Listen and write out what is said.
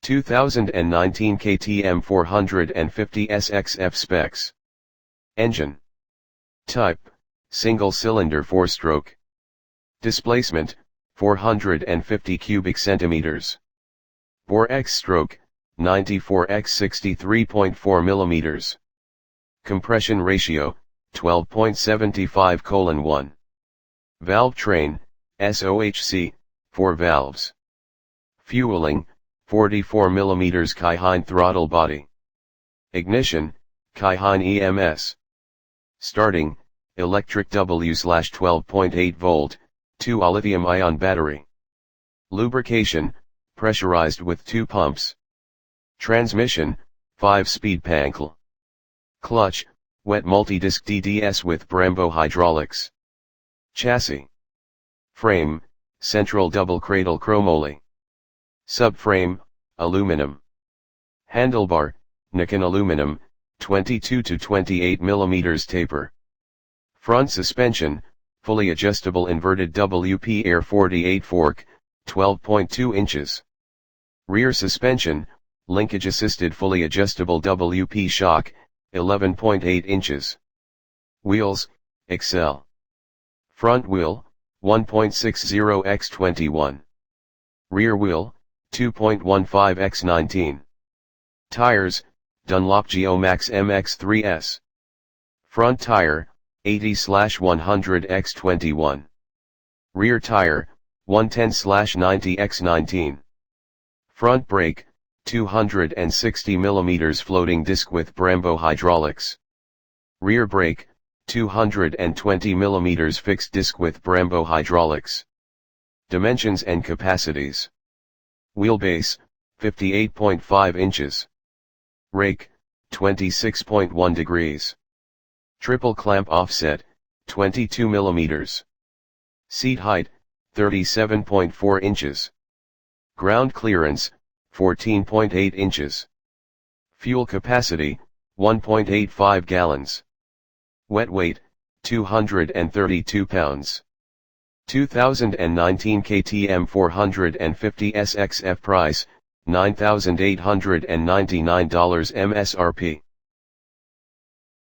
2019 KTM 450 SXF specs. Engine type: single-cylinder 4-stroke. Displacement: 450 cubic centimeters. Bore X-stroke: 94x63.4 millimeters. Compression ratio: 12.75:1. Valve train: SOHC, 4 valves. Fueling: 44 mm Keihin throttle body. Ignition: Keihin EMS. Starting: electric W/12.8 volt, 2A lithium-ion battery. Lubrication: pressurized with 2 pumps. Transmission: 5-speed Pankel. Clutch: wet multi-disc DDS with Brembo hydraulics. Chassis. Frame: central double cradle chromoly. Subframe: aluminum. Handlebar: Niken aluminum, 22 to 28 mm taper. Front suspension: fully adjustable inverted WP Air 48 fork, 12.2 inches. Rear suspension: linkage assisted fully adjustable WP shock, 11.8 inches. Wheels: Excel. Front wheel: 1.60x21. Rear wheel: 2.15x19. Tires: Dunlop Geomax MX3S. Front tire: 80/100x21. Rear tire: 110/90x19. Front brake: 260 mm floating disc with Brembo hydraulics. Rear brake: 220 mm fixed disc with Brembo hydraulics. Dimensions and capacities. Wheelbase: 58.5 inches. Rake: 26.1 degrees. Triple clamp offset: 22 mm. Seat height: 37.4 inches. Ground clearance: 14.8 inches. Fuel capacity: 1.85 gallons. Wet weight: 232 pounds. 2019 KTM 450 SXF price: $9,899 MSRP.